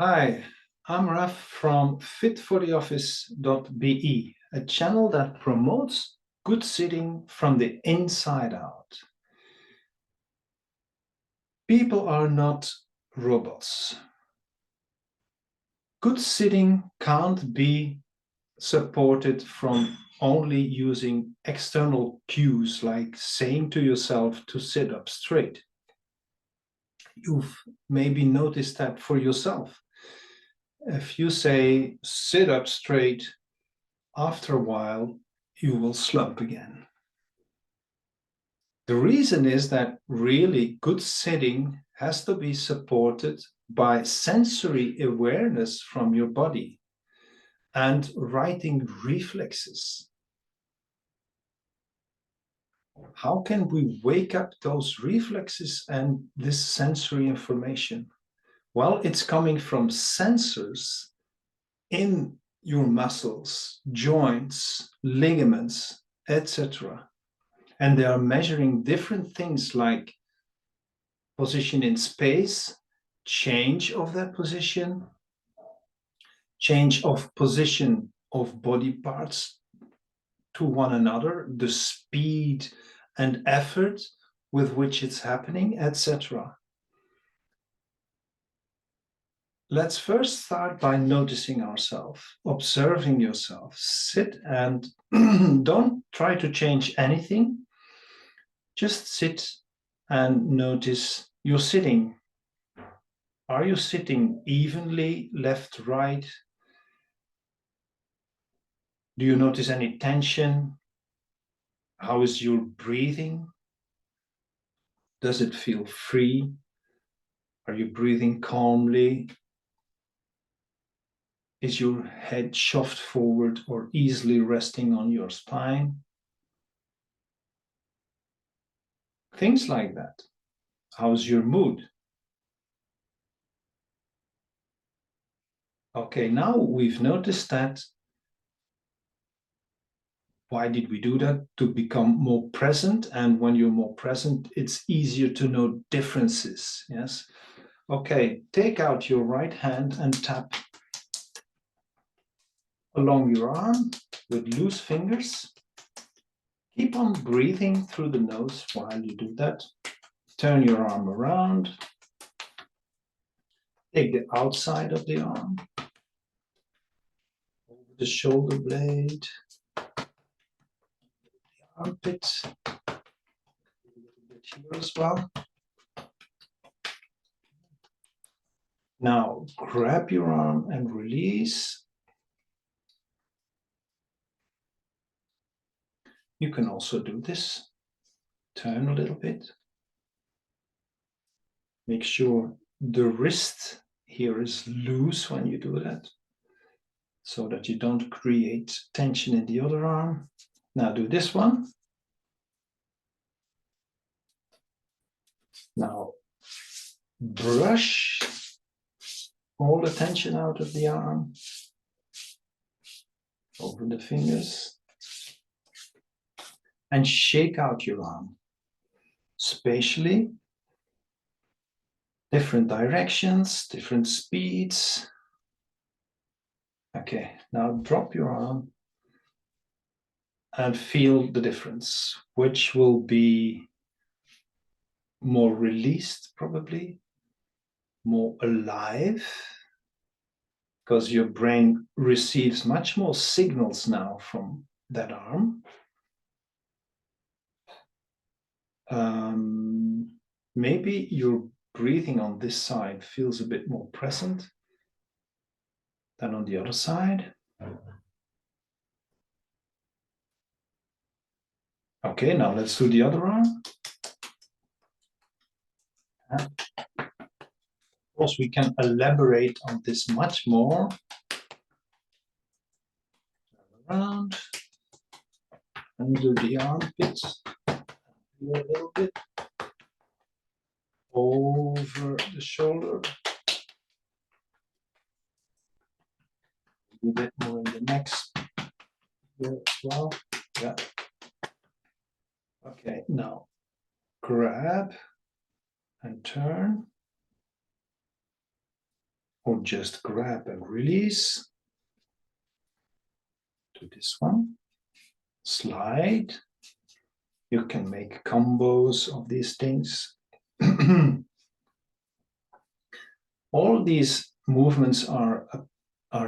Hi, I'm Raf from fitfortheoffice.be, a channel that promotes good sitting from the inside out. People are not robots. Good sitting can't be supported from only using external cues like saying to yourself to sit up straight. You've maybe noticed that for yourself. If you say sit up straight, after a while, you will slump again. The reason is that really good sitting has to be supported by sensory awareness from your body and writing reflexes. How can we wake up those reflexes and this sensory information? Well, it's coming from sensors in your muscles, joints, ligaments, etc. And they are measuring different things like position in space, change of that position, change of position of body parts to one another, the speed and effort with which it's happening, etc. Let's first start by noticing ourselves, observing yourself. Sit and don't try to change anything. Just sit and notice your sitting. Are you sitting evenly, left, right? Do you notice any tension? How is your breathing? Does it feel free? Are you breathing calmly? Is your head shoved forward or easily resting on your spine? Things like that. How's your mood? Okay, now we've noticed that. Why did we do that? To become more present. And when you're more present, it's easier to know differences. Yes. Okay, take out your right hand and tap along your arm with loose fingers. Keep on breathing through the nose while you do that. Turn your arm around. Take the outside of the arm over the shoulder blade, the armpit, a little bit here as well. Now grab your arm and release. You can also do this. Turn a little bit. Make sure the wrist here is loose when you do that, so that you don't create tension in the other arm. Now do this one. Now brush all the tension out of the arm, over the fingers, and shake out your arm spatially, different directions, different speeds. Okay, now drop your arm and feel the difference, which will be more released, probably more alive, because your brain receives much more signals now from that arm. Maybe your breathing on this side feels a bit more present than on the other side. Okay, now let's do the other arm. Of course, we can elaborate on this much more. Around, under the armpits, a little bit, over the shoulder, a bit more in the neck here as well. Yeah. Okay, now grab and turn or just grab and release. To this one, slide. You can make combos of these things. All these movements are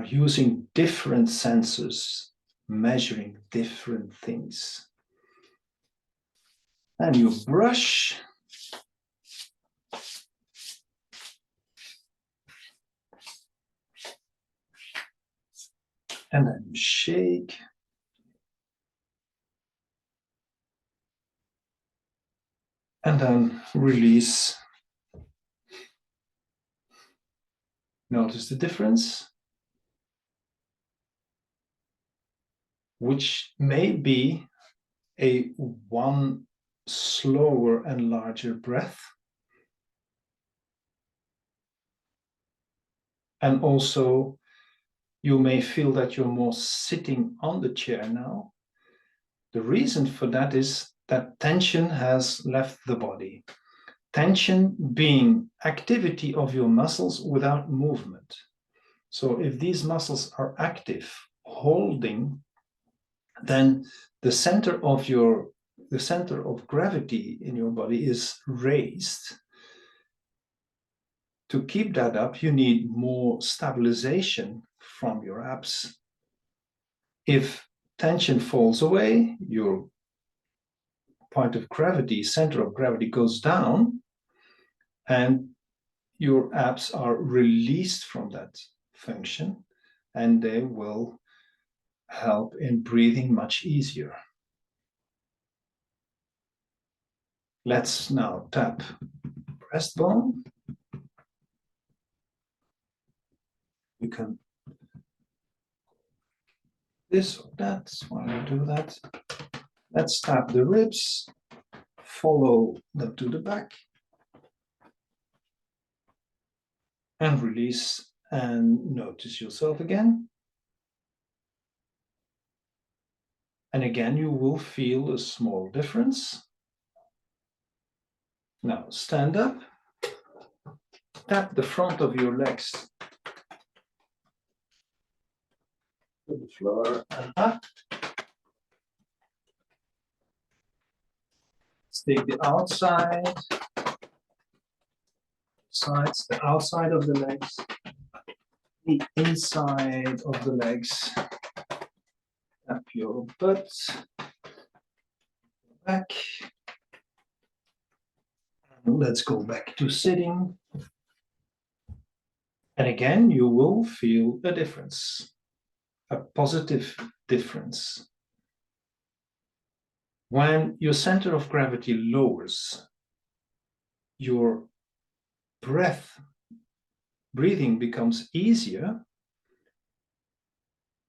using different sensors, measuring different things. And you brush. And then you shake. And then release. Notice the difference, which may be a one slower and larger breath. And also, you may feel that you're more sitting on the chair now. The reason for that is that tension has left the body. Tension being activity of your muscles without movement. So if these muscles are active, holding, then the center of gravity in your body is raised. To keep that up, you need more stabilization from your abs. If tension falls away, your point of gravity, center of gravity goes down, and your abs are released from that function, and they will help in breathing much easier. Let's now tap breastbone. You can this or that while you do that. Let's tap the ribs, follow them to the back, and release, and notice yourself again. And again, you will feel a small difference. Now stand up, tap the front of your legs to the floor and up. Take the outside, the outside of the legs, the inside of the legs. Tap your butt, back. And let's go back to sitting. And again, you will feel a difference, a positive difference. When your center of gravity lowers, your breathing becomes easier.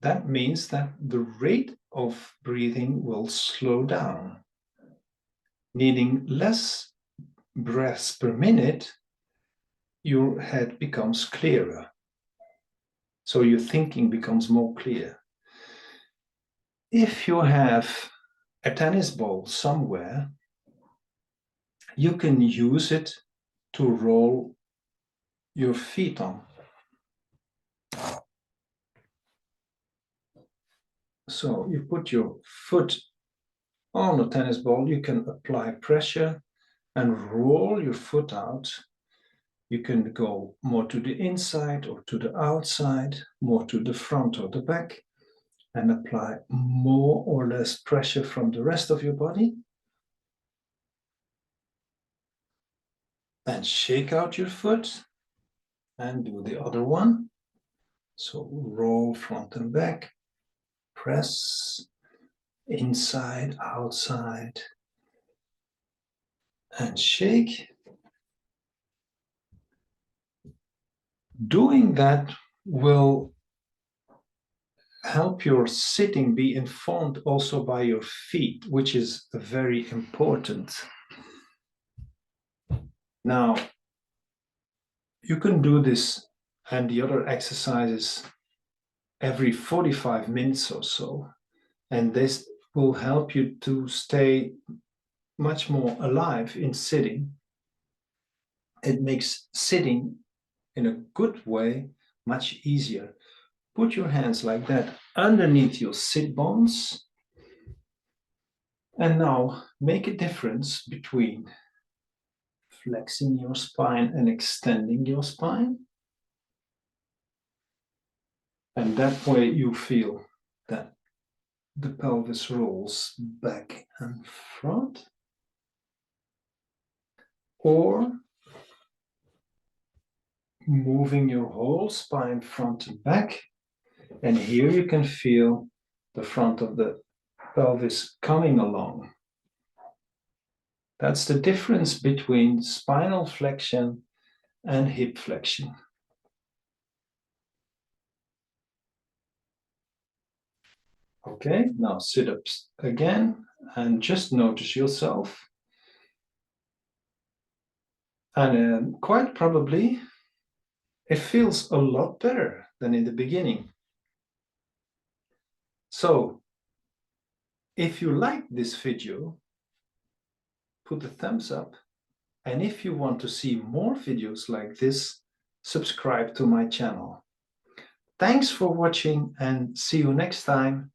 That means that the rate of breathing will slow down. Needing less breaths per minute, your head becomes clearer. So your thinking becomes more clear. If you have a tennis ball somewhere, you can use it to roll your feet on. So you put your foot on a tennis ball, you can apply pressure and roll your foot out. You can go more to the inside or to the outside, more to the front or the back, and apply more or less pressure from the rest of your body. And shake out your foot and do the other one. So roll front and back, press inside, outside, and shake. Doing that will help your sitting be informed also by your feet, which is very important. Now, you can do this and the other exercises every 45 minutes or so, and this will help you to stay much more alive in sitting. It makes sitting in a good way much easier. Put your hands like that underneath your sit bones. And now make a difference between flexing your spine and extending your spine. And that way you feel that the pelvis rolls back and front. Or moving your whole spine front and back. And here you can feel the front of the pelvis coming along. That's the difference between spinal flexion and hip flexion. Okay, now sit-ups again, and just notice yourself. And quite probably, it feels a lot better than in the beginning. So, if you like this video, put a thumbs up. And if you want to see more videos like this, subscribe to my channel. Thanks for watching and see you next time.